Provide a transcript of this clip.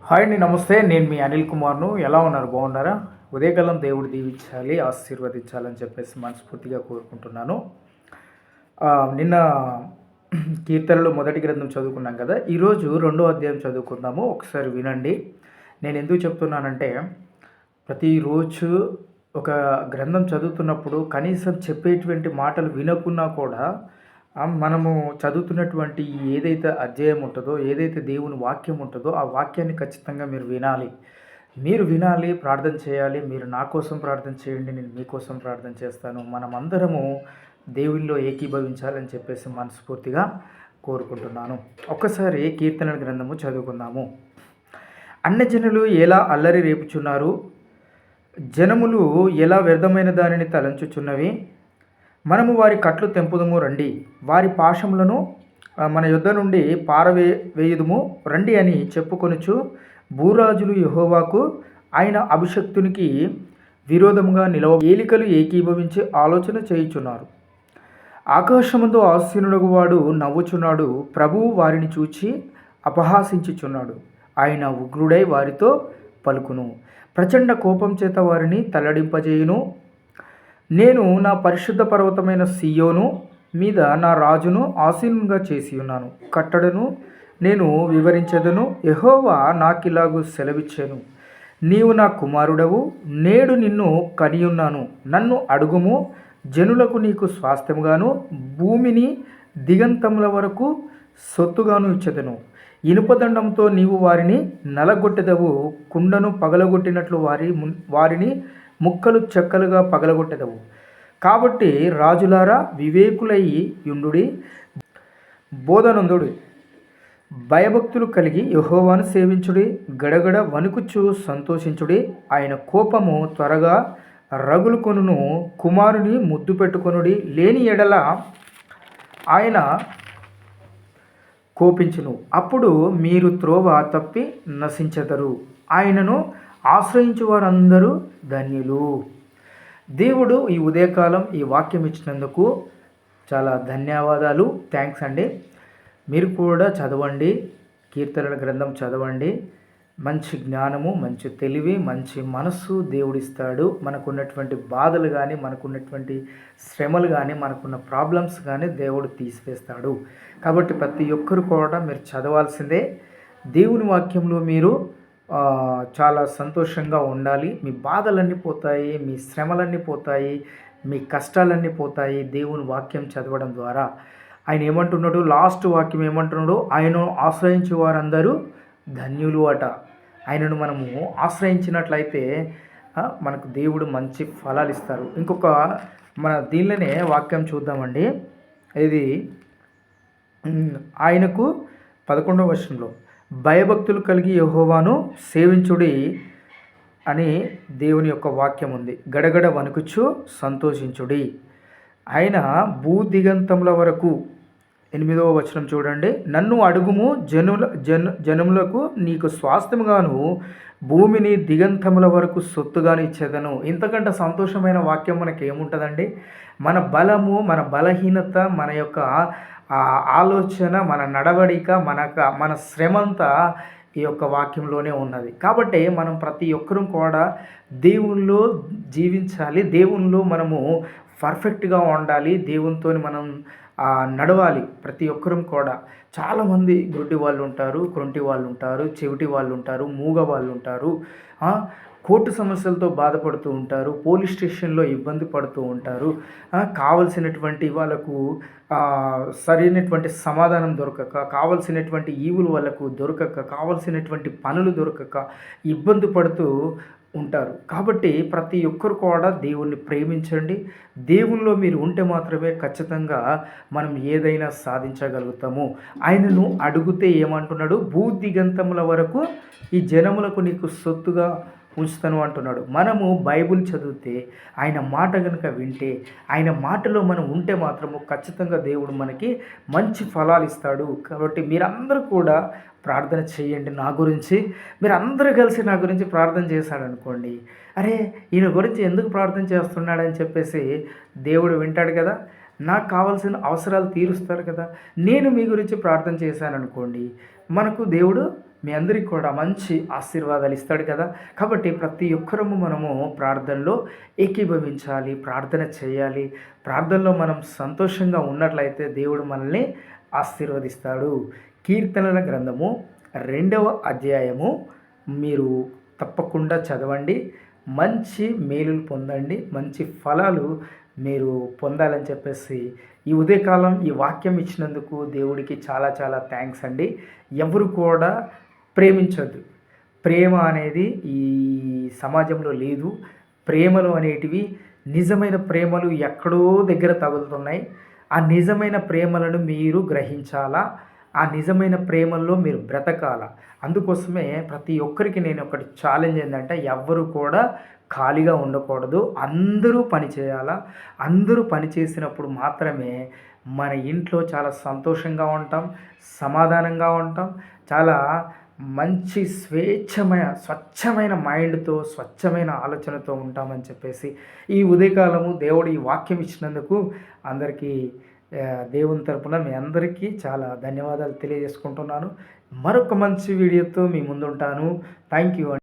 Hi అండి, నమస్తే. నేను మీ అనిల్ కుమార్ను. ఎలా ఉన్నారు? బాగున్నారా? ఉదయకాలం దేవుడు దీవించాలి, ఆశీర్వదించాలని చెప్పేసి మనస్ఫూర్తిగా కోరుకుంటున్నాను. నిన్న కీర్తనలు మొదటి గ్రంథం చదువుకున్నాం కదా. ఈరోజు రెండో అధ్యాయం చదువుకుందాము. ఒకసారి వినండి. నేను ఎందుకు చెప్తున్నానంటే, ప్రతిరోజు ఒక గ్రంథం చదువుతున్నప్పుడు కనీసం చెప్పేటువంటి మాటలు వినకున్నా కూడా మనము చదువుతున్నటువంటి ఏదైతే అధ్యాయం ఉంటుందో, ఏదైతే దేవుని వాక్యం ఉంటుందో, ఆ వాక్యాన్ని ఖచ్చితంగా మీరు వినాలి. మీరు వినాలి, ప్రార్థన చేయాలి. మీరు నా కోసం ప్రార్థన చేయండి, నేను మీకోసం ప్రార్థన చేస్తాను. మనమందరము దేవునిలో ఏకీభవించాలని చెప్పేసి మనస్ఫూర్తిగా కోరుకుంటున్నాను. ఒక్కసారి కీర్తనల గ్రంథము చదువుకుందాము. అన్యజనులు ఎలా అల్లరి రేపుచున్నారు, జనములు ఎలా వ్యర్థమైన దానిని తలంచుచున్నవి. మనము వారి కట్లు తెంపుదుము రండి, వారి పాశములను మన యుద్ధ నుండి పారవేయుదుము రండి అని చెప్పుకొనుచు భూరాజులు యెహోవాకు ఆయన అభిషక్తునికి విరోధముగా ఏలికలు ఏకీభవించి ఆలోచన చేయుచున్నారు. ఆకాశమందు ఆసీనుడగు వాడు నవ్వుచున్నాడు, ప్రభువు వారిని చూచి అపహాసించుచున్నాడు. ఆయన ఉగ్రుడై వారితో పలుకును, ప్రచండ కోపం చేత వారిని తల్లడింపజేయును. నేను నా పరిశుద్ధ పర్వతమైన సియోను మీద నా రాజును ఆసీనుగా చేసి ఉన్నాను. కట్టడను నేను వివరించదను. యెహోవా నాకిలాగు సెలవిచ్చాను, నీవు నా కుమారుడవు, నేడు నిన్ను కనియున్నాను. నన్ను అడుగుము, జనులకు నీకు స్వాస్థ్యముగాను భూమిని దిగంతముల వరకు సొత్తుగాను ఇచ్చెదను. ఇనుపదండంతో నీవు వారిని నలగొట్టెదవు, కుండను పగలగొట్టినట్లు వారిని ముక్కలు చెక్కలుగా పగలగొట్టెదవు. కాబట్టి రాజులారా వివేకులై యుండుడి, బోధనందుడి, భయభక్తులు కలిగి యెహోవాను సేవించుడి. గడగడ వణుకుచు సంతోషించుడి. ఆయన కోపము త్వరగా రగులుకొనును, కుమారుని ముద్దు పెట్టుకొనుడి. లేని ఎడల ఆయన కోపించును, అప్పుడు మీరు త్రోవ తప్పి నశించెదరు. ఆయనను ఆశ్రయించు వారందరూ ధన్యులు. దేవుడు ఈ ఉదయకాలం ఈ వాక్యం ఇచ్చినందుకు చాలా ధన్యవాదాలు. థ్యాంక్స్ అండి. మీరు కూడా చదవండి, కీర్తనల గ్రంథం చదవండి. మంచి జ్ఞానము, మంచి తెలివి, మంచి మనస్సు దేవుడిస్తాడు. మనకున్నటువంటి బాధలు కానీ, మనకున్నటువంటి శ్రమలు కానీ, మనకున్న ప్రాబ్లమ్స్ కానీ దేవుడు తీసివేస్తాడు. కాబట్టి ప్రతి ఒక్కరు కూడా మీరు చదవాల్సిందే. దేవుని వాక్యంలో మీరు చాలా సంతోషంగా ఉండాలి. మీ బాధలన్నీ పోతాయి, మీ శ్రమలన్నీ పోతాయి, మీ కష్టాలన్నీ పోతాయి దేవుని వాక్యం చదవడం ద్వారా. ఆయన ఏమంటున్నాడు, లాస్ట్ వాక్యం ఏమంటున్నాడు, ఆయనను ఆశ్రయించే వారందరూ ధన్యులు అట. ఆయనను మనము ఆశ్రయించినట్లయితే మనకు దేవుడు మంచి ఫలాలు ఇస్తారు. ఇంకొక మన దీనిలోనే వాక్యం చూద్దామండి. ఇది ఆయనకు 11వ వచనంలో భయభక్తులు కలిగి యెహోవాను సేవించుడి అని దేవుని యొక్క వాక్యం ఉంది. గడగడ వణుకుచు సంతోషించుడి. ఆయన భూదిగంతముల వరకు 8వ వచనం చూడండి. నన్ను అడుగుము, జనములకు నీకు స్వాస్థ్యముగాను భూమిని దిగంతముల వరకు సొత్తుగాను ఇచ్చేదను. ఇంతకంటే సంతోషమైన వాక్యం మనకి ఏముంటుందండి? మన బలము, మన బలహీనత, మన యొక్క ఆలోచన, మన నడవడిక, మన శ్రమంతా ఈ యొక్క వాక్యంలోనే ఉన్నది. కాబట్టి మనం ప్రతి ఒక్కరూ కూడా దేవునిలో జీవించాలి, దేవునిలో మనము పర్ఫెక్ట్గా ఉండాలి, దేవునితో మనం నడవాలి. ప్రతి ఒక్కరూ కూడా చాలామంది గుడ్డి వాళ్ళు ఉంటారు, కుంటి వాళ్ళు ఉంటారు, చెవిటి వాళ్ళు ఉంటారు, మూగ వాళ్ళు ఉంటారు, కోర్టు సమస్యలతో బాధపడుతూ ఉంటారు, పోలీస్ స్టేషన్లో ఇబ్బంది పడుతూ ఉంటారు. కావలసినటువంటి వాళ్ళకు సరైనటువంటి సమాధానం దొరకక, కావలసినటువంటి ఈవులు వాళ్ళకు దొరకక, కావలసినటువంటి పనులు దొరకక ఇబ్బంది పడుతూ ఉంటారు. కాబట్టి ప్రతి ఒక్కరు కూడా దేవుణ్ణి ప్రేమించండి. దేవునిలో మీరు ఉంటే మాత్రమే ఖచ్చితంగా మనం ఏదైనా సాధించగలుగుతాము. ఆయనను అడిగితే ఏమంటున్నాడు, భూదిగంతముల వరకు ఈ జనములకు నీకు సొత్తుగా ఉంచుతాను అంటున్నాడు. మనము బైబిల్ చదివితే, ఆయన మాట కనుక వింటే, ఆయన మాటలో మనం ఉంటే మాత్రము ఖచ్చితంగా దేవుడు మనకి మంచి ఫలాలు ఇస్తాడు. కాబట్టి మీరందరూ కూడా ప్రార్థన చేయండి నా గురించి. మీరు అందరూ కలిసి నా గురించి ప్రార్థన చేశాడనుకోండి, అరే ఈయన గురించి ఎందుకు ప్రార్థన చేస్తున్నాడని చెప్పేసి దేవుడు వింటాడు కదా. నాకు కావాల్సిన అవసరాలు తీరుస్తారు కదా. నేను మీ గురించి ప్రార్థన చేశాను అనుకోండి, మనకు దేవుడు మీ అందరికీ కూడా మంచి ఆశీర్వాదాలు ఇస్తాడు కదా. కాబట్టి ప్రతి ఒక్కరము మనము ప్రార్థనలో ఏకీభవించాలి, ప్రార్థన చేయాలి. ప్రార్థనలో మనం సంతోషంగా ఉన్నట్లయితే దేవుడు మనల్ని ఆశీర్వదిస్తాడు. కీర్తనల గ్రంథము 2వ అధ్యాయము మీరు తప్పకుండా చదవండి. మంచి మేలులు పొందండి, మంచి ఫలాలు మీరు పొందాలని చెప్పేసి ఈ ఉదయకాలం ఈ వాక్యం ఇచ్చినందుకు దేవుడికి చాలా చాలా థ్యాంక్స్ అండి. ఎవరు కూడా ప్రేమించొద్దు. ప్రేమ అనేది ఈ సమాజంలో లేదు. ప్రేమలు అనేటివి నిజమైన ప్రేమలు ఎక్కడో దగ్గర తగులుతున్నాయి. ఆ నిజమైన ప్రేమలను మీరు గ్రహించాలా, ఆ నిజమైన ప్రేమల్లో మీరు బ్రతకాలా. అందుకోసమే ప్రతి ఒక్కరికి నేను ఒకటి ఛాలెంజ్ ఏంటంటే, ఎవ్వరు కూడా ఖాళీగా ఉండకూడదు. అందరూ పని చేయాలా. అందరూ పని చేసినప్పుడు మాత్రమే మన ఇంట్లో చాలా సంతోషంగా ఉంటాం, సమాధానంగా ఉంటాం, చాలా మంచి స్వచ్ఛమైన మైండ్తో, స్వచ్ఛమైన ఆలోచనతో ఉంటామని చెప్పేసి ఈ ఉదయకాలము దేవుడు ఈ వాక్యం ఇచ్చినందుకు అందరికీ దేవుని తరపున మీ అందరికీ చాలా ధన్యవాదాలు తెలియజేసుకుంటున్నాను. మరొక మంచి వీడియోతో మీ ముందుంటాను. Thank you.